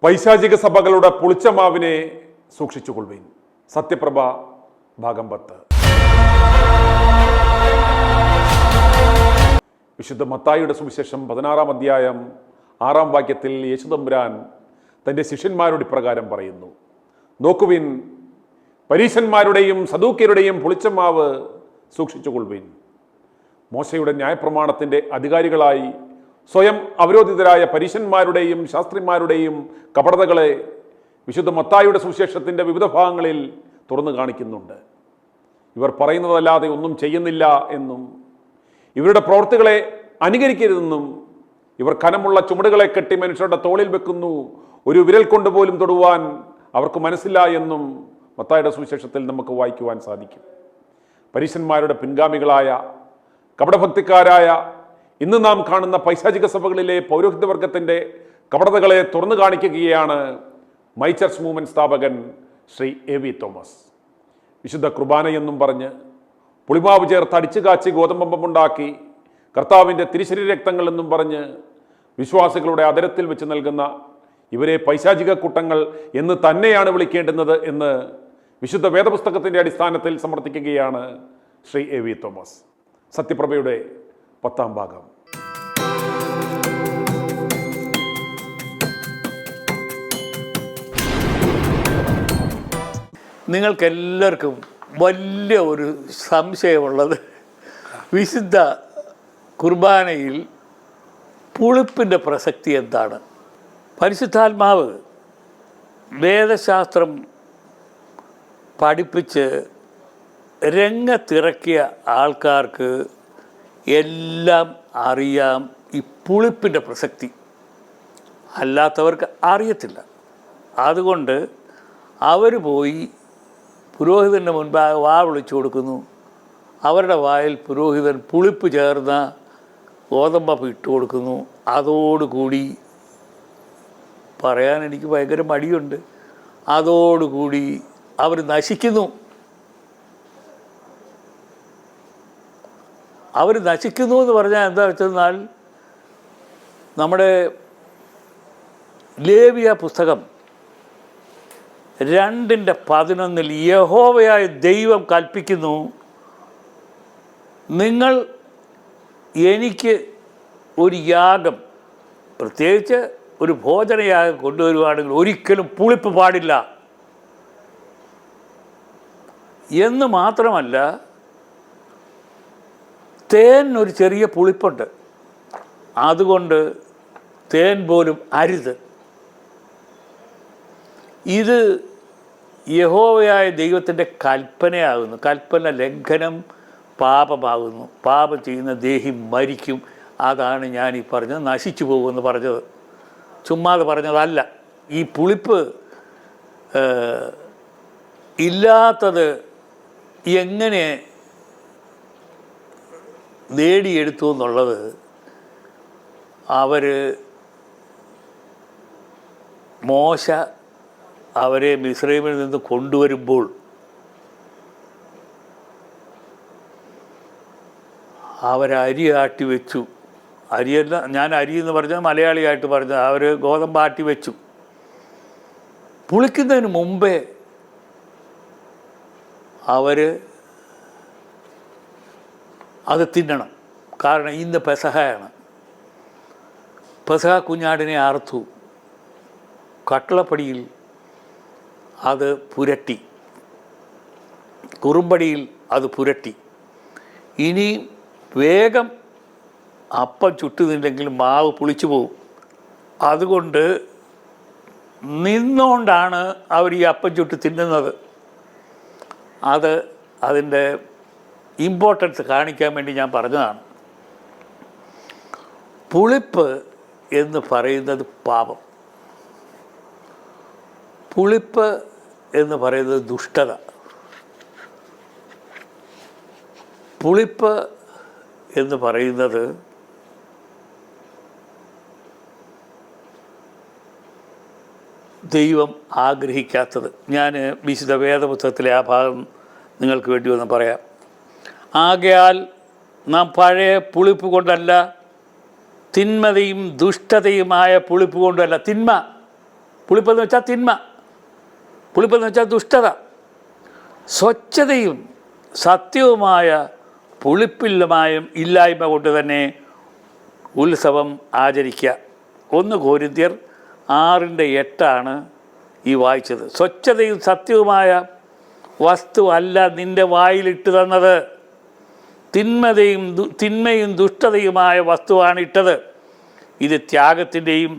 പൈശാചിക സഭകളുടെ പുളിച്ചമാവിനെ സൂക്ഷിച്ചുകൊള്ളുവിൻ. സത്യപ്രഭ ഭാഗം 10. വിശുദ്ധ മത്തായിയുടെ സുവിശേഷം 16-ാം അധ്യായം 6-ാം വാക്യത്തിൽ യേശുതമ്പുരാൻ തൻ്റെ ശിഷ്യന്മാരോട് ഇപ്രകാരം പറയുന്നു: നോക്കുവിൻ, പരീശന്മാരുടെയും സദൂക്യരുടെയും പുളിച്ചമാവ് സൂക്ഷിച്ചുകൊള്ളുവിൻ. മോശയുടെ ന്യായപ്രമാണത്തിൻ്റെ അധികാരികളായി സ്വയം അവരോധിതരായ പരീശന്മാരുടെയും ശാസ്ത്രിമാരുടെയും കപടതകളെ വിശുദ്ധ മത്തായിയുടെ സുവിശേഷത്തിൻ്റെ വിവിധ ഭാഗങ്ങളിൽ തുറന്നു കാണിക്കുന്നുണ്ട്. ഇവർ പറയുന്നതല്ലാതെ ഒന്നും ചെയ്യുന്നില്ല എന്നും ഇവരുടെ പ്രവൃത്തികളെ അനുകരിക്കരുതെന്നും ഇവർ കനമുള്ള ചുമടുകളെ കെട്ടി മനുഷ്യരുടെ തോളിൽ വെക്കുന്നു, ഒരു വിരൽ കൊണ്ടുപോലും തൊടുവാൻ അവർക്ക് മനസ്സില്ല എന്നും മത്തായിയുടെ സുവിശേഷത്തിൽ നമുക്ക് വായിക്കുവാൻ സാധിക്കും. പരീശന്മാരുടെ പിൻഗാമികളായ കപടഭക്തിക്കാരായ ഇന്ന് നാം കാണുന്ന പൈശാചിക സഭകളിലെ പൗരോഹിത്യവർഗത്തിൻ്റെ കപടതകളെ തുറന്നു കാണിക്കുകയാണ് മൈ ചർച്ച് മൂവ്മെൻറ്റ് സ്ഥാപകൻ ശ്രീ എ വി തോമസ്. വിശുദ്ധ കുർബാനയെന്നും പറഞ്ഞ് പുളിമാവ് ചേർത്ത് അടിച്ചു കാച്ചി ഗോതമ്പമ്പുണ്ടാക്കി കർത്താവിൻ്റെ തിരുശരീര രക്തങ്ങൾ എന്നും പറഞ്ഞ് വിശ്വാസികളുടെ അതരത്തിൽ വെച്ച് നൽകുന്ന ഇവരെ പൈശാചിക കൂട്ടങ്ങൾ എന്ന് തന്നെയാണ് വിളിക്കേണ്ടുന്നത് എന്ന് വിശുദ്ധ വേദപുസ്തകത്തിൻ്റെ അടിസ്ഥാനത്തിൽ സമർത്ഥിക്കുകയാണ് ശ്രീ എ വി തോമസ്. സത്യപ്രഭയുടെ 10-ാം ഭാഗം. നിങ്ങൾക്കെല്ലാവർക്കും വലിയ ഒരു സംശയമുള്ളത് വിശുദ്ധ കുർബാനയിൽ പുളിപ്പിൻ്റെ പ്രസക്തി എന്താണ്? പരിശുദ്ധാത്മാവ് വേദശാസ്ത്രം പഠിപ്പിച്ച് രംഗത്തിറക്കിയ ആൾക്കാർക്ക് എല്ലാം അറിയാം ഈ പുളിപ്പിൻ്റെ പ്രസക്തി. അല്ലാത്തവർക്ക് അറിയത്തില്ല. അതുകൊണ്ട് അവർ പോയി പുരോഹിതൻ്റെ മുൻപാകെ വാ വിളിച്ചു കൊടുക്കുന്നു. അവരുടെ വായിൽ പുരോഹിതൻ പുളിപ്പ് ചേർന്ന ഗോതമ്പ് ഇട്ട് കൊടുക്കുന്നു. അതോടുകൂടി പറയാൻ എനിക്ക് ഭയങ്കര മടിയുണ്ട്, അതോടുകൂടി അവർ നശിക്കുന്നു. അവർ നശിക്കുന്നു എന്ന് പറഞ്ഞാൽ എന്താ വെച്ചെന്നാൽ, നമ്മുടെ ലേവ്യ പുസ്തകം 2:11 യഹോവയായ ദൈവം കൽപ്പിക്കുന്നു, നിങ്ങൾ എനിക്ക് ഒരു യാഗം, പ്രത്യേകിച്ച് ഒരു ഭോജനയാഗം കൊണ്ടുവരുവാണെങ്കിൽ ഒരിക്കലും പുളിപ്പ് പാടില്ല എന്ന് മാത്രമല്ല, തേനൊരു ചെറിയ പുളിപ്പുണ്ട്, അതുകൊണ്ട് തേൻ പോലും അരുത്. ഇത് യഹോവയായ ദൈവത്തിൻ്റെ കൽപ്പനയാകുന്നു. കൽപ്പന ലംഘനം പാപമാകുന്നു. പാപം ചെയ്യുന്ന ദേഹി മരിക്കും. അതാണ് ഞാൻ ഈ പറഞ്ഞത്, നശിച്ചു പോകുമെന്ന് പറഞ്ഞത്. ചുമ്മാതെ പറഞ്ഞതല്ല. ഈ പുളിപ്പ് ഇല്ലാത്തത് എങ്ങനെ നേടിയെടുത്തു എന്നുള്ളത് മോശ അവരെ മിസ്രൈമിൽ നിന്ന് കൊണ്ടുവരുമ്പോൾ അവരരി ആട്ടി വെച്ചു. അരിയല്ല, ഞാൻ അരി എന്ന് പറഞ്ഞാൽ മലയാളിയായിട്ട് പറഞ്ഞത്, അവർ ഗോതമ്പ് ആട്ടി വെച്ചു. പുളിക്കുന്നതിന് മുമ്പേ അവർ അത് തിന്നണം. കാരണം ഇന്ന് പെസഹയാണ്. പെസഹ കുഞ്ഞാടിനെ അറുത്തു, കട്ടളപ്പടിയിൽ അത് പുരട്ടി, കുറുമ്പടിയിൽ അത് പുരട്ടി. ഇനി വേഗം അപ്പം ചുട്ടുന്നില്ലെങ്കിൽ മാവ് പുളിച്ചു പോകും. അതുകൊണ്ട് നിന്നുകൊണ്ടാണ് അവർ ഈ അപ്പം ചുട്ട് തിന്നുന്നത്. അതിൻ്റെ ഇമ്പോർട്ടൻസ് കാണിക്കാൻ വേണ്ടി ഞാൻ പറഞ്ഞതാണ്. പുളിപ്പ് എന്ന് പറയുന്നത് പാപം, പുളിപ്പ് എന്ന് പറയുന്നത് ദുഷ്ടത, പുളിപ്പ് എന്ന് പറയുന്നത് ദൈവം ആഗ്രഹിക്കാത്തത്. ഞാൻ വിശുദ്ധ വേദപുസ്തകത്തിലെ ആ ഭാഗം നിങ്ങൾക്ക് വേണ്ടി ഒന്ന് പറയാം. ആകയാൽ നാം പഴയ പുളിപ്പ് കൊണ്ടല്ല, തിന്മതയും ദുഷ്ടതയുമായ പുളിപ്പ് കൊണ്ടല്ല, തിന്മ പുളിപ്പെന്ന് വെച്ചാൽ തിന്മ, പുളിപ്പെന്ന് വെച്ചാൽ ദുഷ്ടത. സ്വച്ഛതയും സത്യവുമായ ഇല്ലായ്മ കൊണ്ട് തന്നെ ഉത്സവം ആചരിക്കുക. 1 കൊരിന്ത്യർ 6:8 ഈ വായിച്ചത്. സ്വച്ഛതയും സത്യവുമായ വസ്തു അല്ല നിൻ്റെ വായിലിട്ട് തന്നത്, തിന്മയും ദുഷ്ടതയുമായ വസ്തുവാണ് ഇട്ടത്. ഇത് ത്യാഗത്തിൻ്റെയും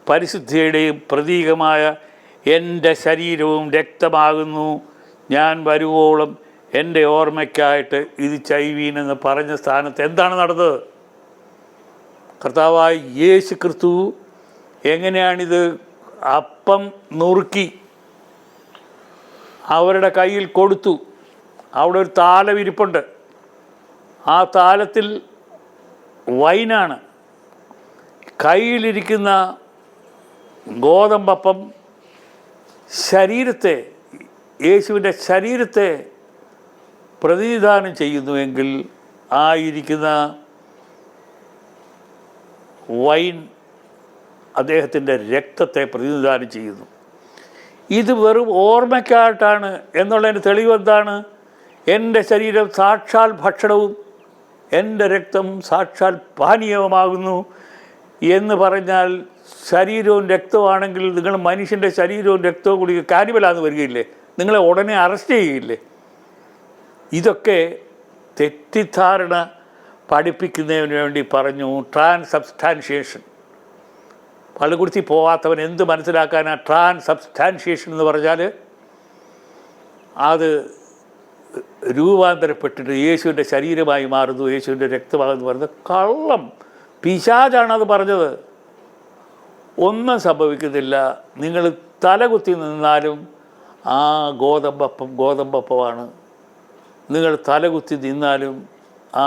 പരിശുദ്ധിയുടെയും പ്രതീകമായ എൻ്റെ ശരീരവും രക്തമാകുന്നു, ഞാൻ വരുവോളം എൻ്റെ ഓർമ്മയ്ക്കായിട്ട് ഇത് ചെയ്യുവീനെന്ന് പറഞ്ഞ സ്ഥാനത്ത് എന്താണ് നടന്നത്? കർത്താവായ യേശു ക്രിസ്തു എങ്ങനെയാണിത് അപ്പം നുറുക്കി അവരുടെ കയ്യിൽ കൊടുത്തു. അവിടെ ഒരു താലം ഇരിപ്പുണ്ട്. ആ താലത്തിൽ വൈനാണ്. കയ്യിലിരിക്കുന്ന ഗോതമ്പപ്പം ശരീരത്തെ, യേശുവിൻ്റെ ശരീരത്തെ പ്രതിനിധാനം ചെയ്യുന്നുവെങ്കിൽ ആ ഇരിക്കുന്ന വൈൻ അദ്ദേഹത്തിൻ്റെ രക്തത്തെ പ്രതിനിധാനം ചെയ്യുന്നു. ഇത് വെറും ഓർമ്മയ്ക്കായിട്ടാണ് എന്നുള്ളതിന് തെളിവ് എന്താണ്? എൻ്റെ ശരീരം സാക്ഷാൽ ഭക്ഷണവും എൻ്റെ രക്തം സാക്ഷാൽ പാനീയവുമാകുന്നു എന്ന് പറഞ്ഞാൽ ശരീരവും രക്തമാണെങ്കിൽ നിങ്ങൾ മനുഷ്യൻ്റെ ശരീരവും രക്തവും കൂടി കാനിബലാന്ന് വരികയില്ലേ? നിങ്ങളെ ഉടനെ അറസ്റ്റ് ചെയ്യുകയില്ലേ? ഇതൊക്കെ തെറ്റിദ്ധാരണ പഠിപ്പിക്കുന്നതിന് വേണ്ടി പറഞ്ഞു ട്രാൻസബ്സ്റ്റാൻഷിയേഷൻ. പള്ളിക്കുടുത്തി പോകാത്തവൻ എന്ത് മനസ്സിലാക്കാനാണ് ട്രാൻസബ്സ്റ്റാൻഷിയേഷൻ എന്ന് പറഞ്ഞാൽ? അത് രൂപാന്തരപ്പെട്ടിട്ട് യേശുവിൻ്റെ ശരീരമായി മാറുന്നു, യേശുവിൻ്റെ രക്തമാകുന്നു പറയുന്നത് കള്ളം. പിശാചാണ് അത് പറഞ്ഞത്. ഒന്നും സംഭവിക്കുന്നില്ല. നിങ്ങൾ തലകുത്തി നിന്നാലും ആ ഗോതമ്പപ്പമാണ്. നിങ്ങൾ തലകുത്തി നിന്നാലും ആ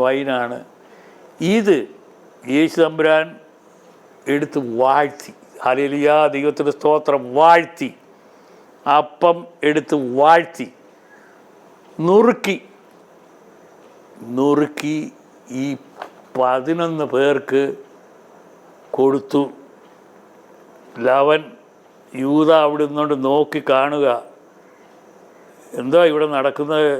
വൈനാണ്. ഇത് യേശു തമ്പുരാൻ എടുത്ത് വാഴ്ത്തി, ഹല്ലേലൂയ, ദൈവത്തിൻ്റെ സ്തോത്രം, വാഴ്ത്തി അപ്പം എടുത്ത് വാഴ്ത്തി നുറുക്കി ഈ 11 പേർക്ക് കൊടുത്തു. ലവൻ യൂദ അവിടെ നിന്നുകൊണ്ട് നോക്കി കാണുക, എന്താ ഇവിടെ നടക്കുന്നത്,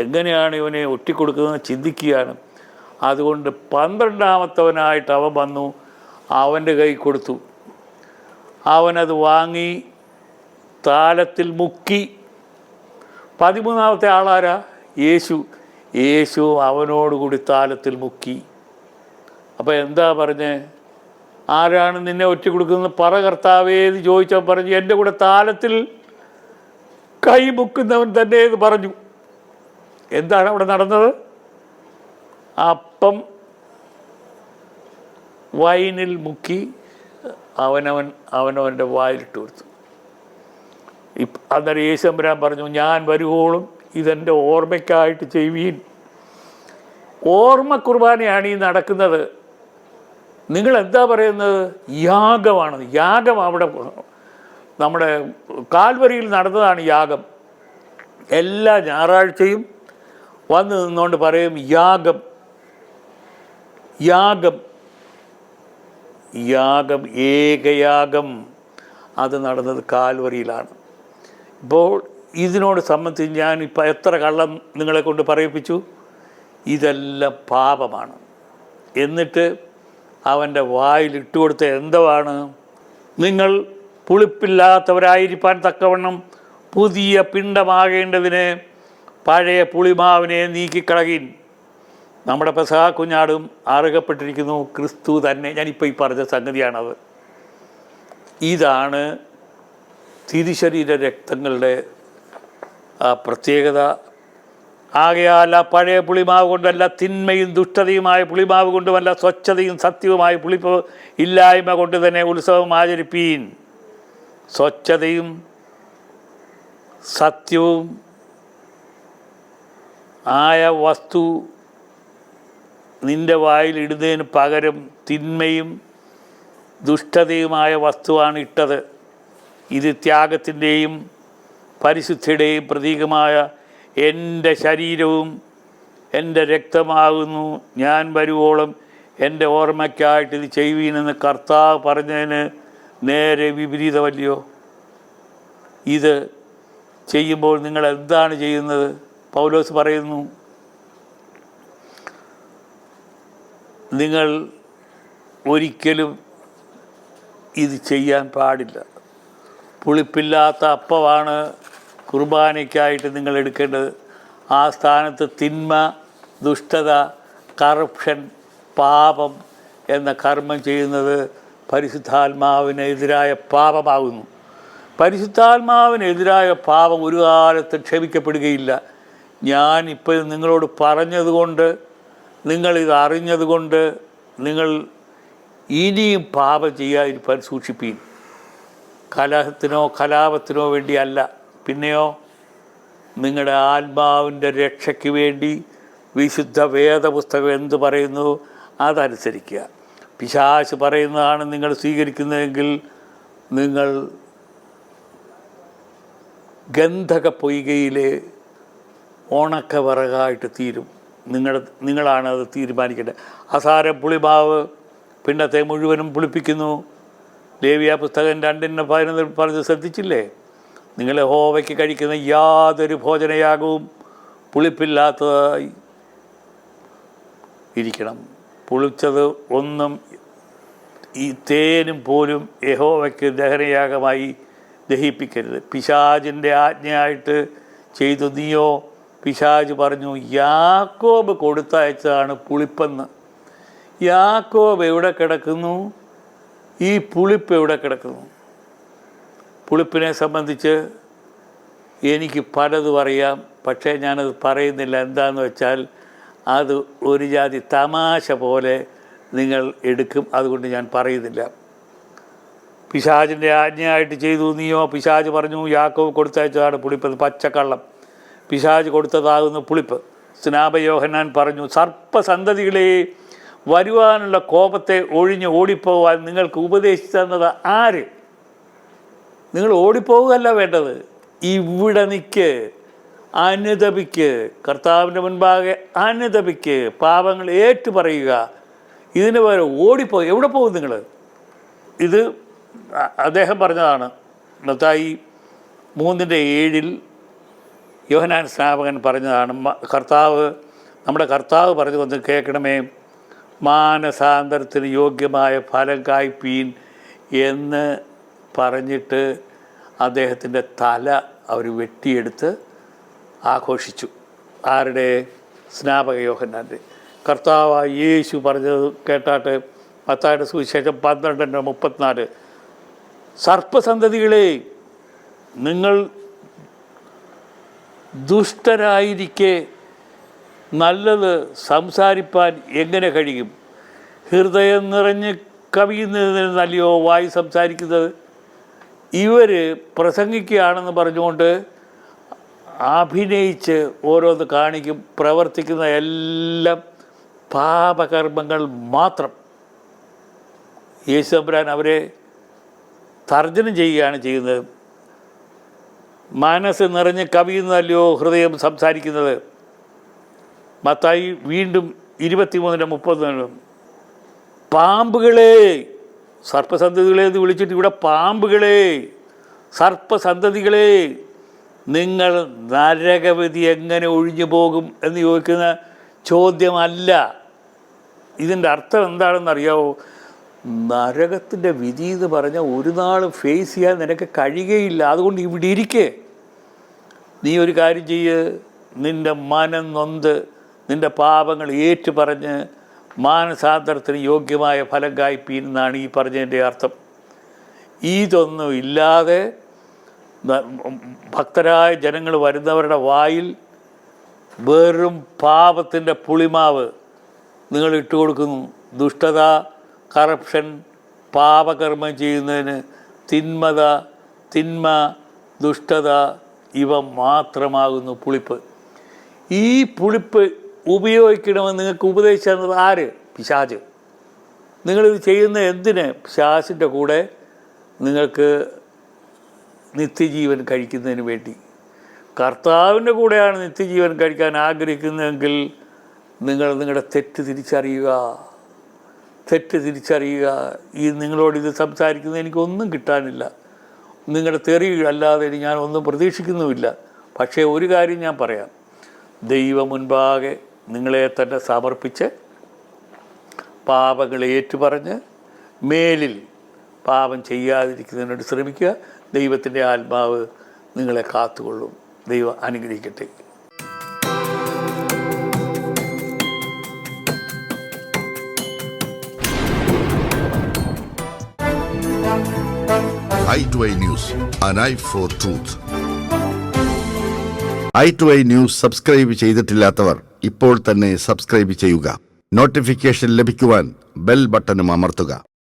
എങ്ങനെയാണ് ഇവനെ ഒറ്റിക്കൊടുക്കുന്നതെന്ന് ചിന്തിക്കുകയാണ്. അതുകൊണ്ട് 12ാമത്തവനായിട്ട് അവൻ വന്നു, അവൻ്റെ കൈ കൊടുത്തു. അവനത് വാങ്ങി താലത്തിൽ മുക്കി. 13ാമത്തെ ആളാരാ? യേശു അവനോടുകൂടി താലത്തിൽ മുക്കി. അപ്പോൾ എന്താ പറഞ്ഞേ? ആരാണ് നിന്നെ ഒറ്റ കൊടുക്കുന്നത്? പറ കർത്താവേ എന്ന് ചോദിച്ചാൽ പറഞ്ഞു, എൻ്റെ കൂടെ താലത്തിൽ കൈ മുക്കുന്നവൻ തന്നെ എന്ന് പറഞ്ഞു. എന്താണ് അവിടെ നടന്നത്? അപ്പം വൈനിൽ മുക്കി അവനവൻ്റെ വായിലിട്ട് കൊടുത്തു. അന്നേരം യേശു തമ്പുരാൻ പറഞ്ഞു, ഞാൻ വരുവോളും ഇതെൻ്റെ ഓർമ്മയ്ക്കായിട്ട് ചെയ്യുവീൻ. ഓർമ്മ കുർബാനയാണ് ഈ നടക്കുന്നത്. നിങ്ങൾ എന്താ പറയുന്നത്? യാഗമാണ്. യാഗം അവിടെ നമ്മുടെ കാൽവരിയിൽ നടന്നതാണ് യാഗം. എല്ലാ ഞായറാഴ്ചയും വന്ന് നിന്നുകൊണ്ട് പറയും യാഗം, യാഗം, യാഗം, ഏകയാഗം. അത് നടന്നത് കാൽവരിയിലാണ്. ഇപ്പോൾ ഇതിനോട് സംബന്ധിച്ച് ഞാനിപ്പോൾ എത്ര കള്ളം നിങ്ങളെ കൊണ്ട് പറയിപ്പിച്ചു? ഇതെല്ലാം പാപമാണ്. എന്നിട്ട് അവൻ്റെ വായിൽ ഇട്ടുകൊടുത്ത എന്തുവാണ്? നിങ്ങൾ പുളിപ്പില്ലാത്തവരായിരിക്കാൻ തക്കവണ്ണം പുതിയ പിണ്ടമാകേണ്ടതിന് പഴയ പുളിമാവിനെ നീക്കിക്കളകീൻ. നമ്മുടെ പെസഹ കുഞ്ഞാടും അറുകപ്പെട്ടിരിക്കുന്നു, ക്രിസ്തു തന്നെ. ഞാനിപ്പോൾ ഈ പറഞ്ഞ സംഗതിയാണത്. ഇതാണ് തിരുശരീര രക്തങ്ങളുടെ പ്രത്യേകത. ആകയാൽ ആ പഴയ പുളിമാവ് കൊണ്ടല്ല, തിന്മയും ദുഷ്ടതയുമായ പുളിമാവ് കൊണ്ടുമല്ല, സ്വച്ഛതയും സത്യവുമായ പുളിപ്പ് ഇല്ലായ്മ കൊണ്ട് തന്നെ ഉത്സവം ആചരിപ്പീൻ. സ്വച്ഛതയും സത്യവും ആയ വസ്തു നിൻ്റെ വായിൽ ഇടുന്നതിന് പകരം തിന്മയും ദുഷ്ടതയുമായ വസ്തുവാണ് ഇട്ടത്. ഇത് ത്യാഗത്തിൻ്റെയും പരിശുദ്ധിയുടെയും പ്രതീകമായ എൻ്റെ ശരീരവും എൻ്റെ രക്തമാകുന്നു, ഞാൻ വരുവോളം എൻ്റെ ഓർമ്മയ്ക്കായിട്ട് ഇത് ചെയ്യുവീനെന്ന് കർത്താവ് പറഞ്ഞതിന് നേരെ വിപരീതമല്ലയോ? ഇത് ചെയ്യുമ്പോൾ നിങ്ങൾ എന്താണ് ചെയ്യുന്നത്? പൗലോസ് പറയുന്നു, നിങ്ങൾ ഒരിക്കലും ഇത് ചെയ്യാൻ പാടില്ല. പുളിപ്പില്ലാത്ത അപ്പമാണ് കുർബാനയ്ക്കായിട്ട് നിങ്ങൾ എടുക്കേണ്ടത്. ആ സ്ഥാനത്ത് തിന്മ, ദുഷ്ടത, കറപ്ഷൻ, പാപം എന്ന കർമ്മം ചെയ്യുന്നത് പരിശുദ്ധാത്മാവിനെതിരായ പാപമാകുന്നു. പരിശുദ്ധാത്മാവിനെതിരായ പാപം ഒരു കാലത്ത് ക്ഷമിക്കപ്പെടുകയില്ല. ഞാൻ ഇപ്പോൾ നിങ്ങളോട് പറഞ്ഞതുകൊണ്ട്, നിങ്ങളിത് അറിഞ്ഞതുകൊണ്ട് നിങ്ങൾ ഇനിയും പാപം ചെയ്യാതിരിക്കാൻ സൂക്ഷിപ്പീൻ. കലഹത്തിനോ കലാപത്തിനോ വേണ്ടിയല്ല, പിന്നെയോ നിങ്ങളുടെ ആത്മാവിൻ്റെ രക്ഷയ്ക്ക് വേണ്ടി വിശുദ്ധ വേദപുസ്തകം എന്ത് പറയുന്നു അതനുസരിക്കുക. പിശാച് പറയുന്നതാണ് നിങ്ങൾ സ്വീകരിക്കുന്നതെങ്കിൽ നിങ്ങൾ ഗന്ധക പൊയ്കയിലെ ഉണക്കവിറകായിട്ട് തീരും. നിങ്ങളാണ് അത് തീരുമാനിക്കേണ്ടത്. അസാരം പുളിമാവ് പിണ്ടത്തെ മുഴുവനും പുളിപ്പിക്കുന്നു. ലേവ്യ പുസ്തകം 2:11 പറഞ്ഞ് ശ്രദ്ധിച്ചില്ലേ? നിങ്ങൾ യഹോവയ്ക്ക് കഴിക്കുന്ന യാതൊരു ഭോജനയാകവും പുളിപ്പില്ലാത്തതായി ഇരിക്കണം. പുളിച്ചത് ഒന്നും ഈ തേനും പോലും യഹോവയ്ക്ക് ദഹനയാഗമായി ദഹിപ്പിക്കരുത്. പിശാചിൻ്റെ ആജ്ഞയായിട്ട് ചെയ്തു. നീയോ, പിശാച് പറഞ്ഞു, യാക്കോബ് കൊടുത്തയച്ചതാണ് പുളിപ്പെന്ന്. യാക്കോബ് എവിടെ കിടക്കുന്നു? ഈ പുളിപ്പ് എവിടെ കിടക്കുന്നു? പുളിപ്പിനെ സംബന്ധിച്ച് എനിക്ക് പലതും അറിയാം, പക്ഷേ ഞാനത് പറയുന്നില്ല. എന്താണെന്ന് വെച്ചാൽ അത് ഒരു ജാതി തമാശ പോലെ നിങ്ങൾ എടുക്കും, അതുകൊണ്ട് ഞാൻ പറയുന്നില്ല. പിശാചിൻ്റെ ആജ്ഞയായിട്ട് ചെയ്തു. നീയോ, പിശാച് പറഞ്ഞു, യാക്കോബ് കൊടുത്തയച്ചതാണ് പുളിപ്പ്. പച്ചക്കള്ളം. പിശാച് കൊടുത്തതാകുന്നു പുളിപ്പ്. സ്നാപയോഹന്നാൻ പറഞ്ഞു, സർപ്പസന്തതികളെ, വരുവാനുള്ള കോപത്തെ ഒഴിഞ്ഞ് ഓടിപ്പോവാൻ നിങ്ങൾക്ക് ഉപദേശിച്ചു തന്നത് ആര്? നിങ്ങൾ ഓടിപ്പോവുകയല്ല വേണ്ടത്, ഇവിടെ നിൽക്ക്, അനുതപിക്ക്, കർത്താവിൻ്റെ മുൻപാകെ അനുതപിക്ക്, പാപങ്ങൾ ഏറ്റുപറയുക. ഇതിന് പകരം ഓടിപ്പോ. എവിടെ പോകും നിങ്ങൾ? ഇത് അദ്ദേഹം പറഞ്ഞതാണ്. മത്തായി 3:7 യോഹന്നാൻ സ്നാപകൻ പറഞ്ഞതാണ്. നമ്മുടെ കർത്താവ് പറഞ്ഞു വന്ന് കേൾക്കണമേ, മാനസാന്തരത്തിന് യോഗ്യമായ ഫലം കായ്പീൻ എന്ന് പറഞ്ഞിട്ട് അദ്ദേഹത്തിൻ്റെ തല അവർ വെട്ടിയെടുത്ത് ആഘോഷിച്ചു. ആരുടെ? സ്നാപക യോഹന്നാൻ്റെ. കർത്താവായ യേശു പറഞ്ഞത് കേട്ടാട്ട് മത്തായിയുടെ സുവിശേഷം 12:34, സർപ്പസന്തതികളെ, നിങ്ങൾ ദുഷ്ടരായിരിക്കെ നല്ലത് സംസാരിപ്പാൻ എങ്ങനെ കഴിയും? ഹൃദയം നിറഞ്ഞ് കവിയുന്നതിന് നല്ലയോ വായി സംസാരിക്കുന്നത്? ഇവർ പ്രസംഗിക്കുകയാണെന്ന് പറഞ്ഞുകൊണ്ട് അഭിനയിച്ച് ഓരോന്ന് കാണിക്കും. പ്രവർത്തിക്കുന്ന എല്ലാം പാപകർമ്മങ്ങൾ മാത്രം. യേശു തമ്പുരാൻ അവരെ തർജ്ജനം ചെയ്യുകയാണ് ചെയ്യുന്നത്. മനസ്സ് നിറഞ്ഞ് കവിയുന്നതല്ലയോ ഹൃദയം സംസാരിക്കുന്നത്? മത്തായി വീണ്ടും 23:30, പാമ്പുകളെ, സർപ്പസന്തതികളെ എന്ന് വിളിച്ചിട്ട് ഇവിടെ പാമ്പുകളെ, സർപ്പസന്തതികളെ, നിങ്ങൾ നരകവിധി എങ്ങനെ ഒഴിഞ്ഞു പോകും എന്ന് ചോദിക്കുന്ന ചോദ്യമല്ല. ഇതിൻ്റെ അർത്ഥം എന്താണെന്നറിയാവോ? നരകത്തിൻ്റെ വിധി എന്ന് പറഞ്ഞാൽ ഒരു നാളും ഫേസ് ചെയ്യാൻ നിനക്ക് കഴിയുകയില്ല. അതുകൊണ്ട് ഇവിടെ ഇരിക്കേ. നീ ഒരു കാര്യം ചെയ്യ്, നിൻ്റെ മനം നൊന്ത് നിൻ്റെ പാപങ്ങൾ ഏറ്റുപറഞ്ഞ് മാനസാന്തരത്തിന് യോഗ്യമായ ഫലം കായ്പീൻ എന്നാണ് ഈ പറഞ്ഞതിൻ്റെ അർത്ഥം. ഇതൊന്നും ഇല്ലാതെ ഭക്തരായ ജനങ്ങൾ വരുന്നവരുടെ വായിൽ വെറും പാപത്തിൻ്റെ പുളിമാവ് നിങ്ങൾ ഇട്ടുകൊടുക്കുന്നു. ദുഷ്ടത, കറപ്ഷൻ, പാപകർമ്മം ചെയ്യുന്നതിന് തിന്മ, ദുഷ്ടത ഇവ മാത്രമാകുന്നു പുളിപ്പ്. ഈ പുളിപ്പ് ഉപയോഗിക്കണമെന്ന് നിങ്ങൾക്ക് ഉപദേശിച്ചു തന്നത് ആര്? പിശാച്. നിങ്ങളിത് ചെയ്യുന്ന എന്തിന്? പിശാചിൻ്റെ കൂടെ നിങ്ങൾക്ക് നിത്യജീവൻ കഴിക്കുന്നതിന് വേണ്ടി. കർത്താവിൻ്റെ കൂടെയാണ് നിത്യജീവൻ കഴിക്കാൻ ആഗ്രഹിക്കുന്നതെങ്കിൽ നിങ്ങൾ നിങ്ങളുടെ തെറ്റ് തിരിച്ചറിയുക. തെറ്റ് തിരിച്ചറിയുക. ഈ നിങ്ങളോട് ഇത് സംസാരിക്കുന്നത് എനിക്കൊന്നും കിട്ടാനില്ല, നിങ്ങളുടെ തെറി അല്ലാതെ ഞാൻ ഒന്നും പ്രതീക്ഷിക്കുന്നുമില്ല. പക്ഷേ ഒരു കാര്യം ഞാൻ പറയാം, ദൈവം മുൻപാകെ നിങ്ങളെ തന്നെ സമർപ്പിച്ച് പാപങ്ങളെ ഏറ്റുപറഞ്ഞ് മേലിൽ പാപം ചെയ്യാതിരിക്കുന്നതിനോട് ശ്രമിക്കുക. ദൈവത്തിൻ്റെ ആത്മാവ് നിങ്ങളെ കാത്തുകൊള്ളും. ദൈവം അനുഗ്രഹിക്കട്ടെ. i2i News, an eye for truth. i2i News subscribe ചെയ്തിട്ടില്ലാത്തവർ ഇപ്പോൾ തന്നെ സബ്സ്ക്രൈബ് ചെയ്യുക. നോട്ടിഫിക്കേഷൻ ലഭിക്കുവാൻ ബെൽ ബട്ടണും അമർത്തുക.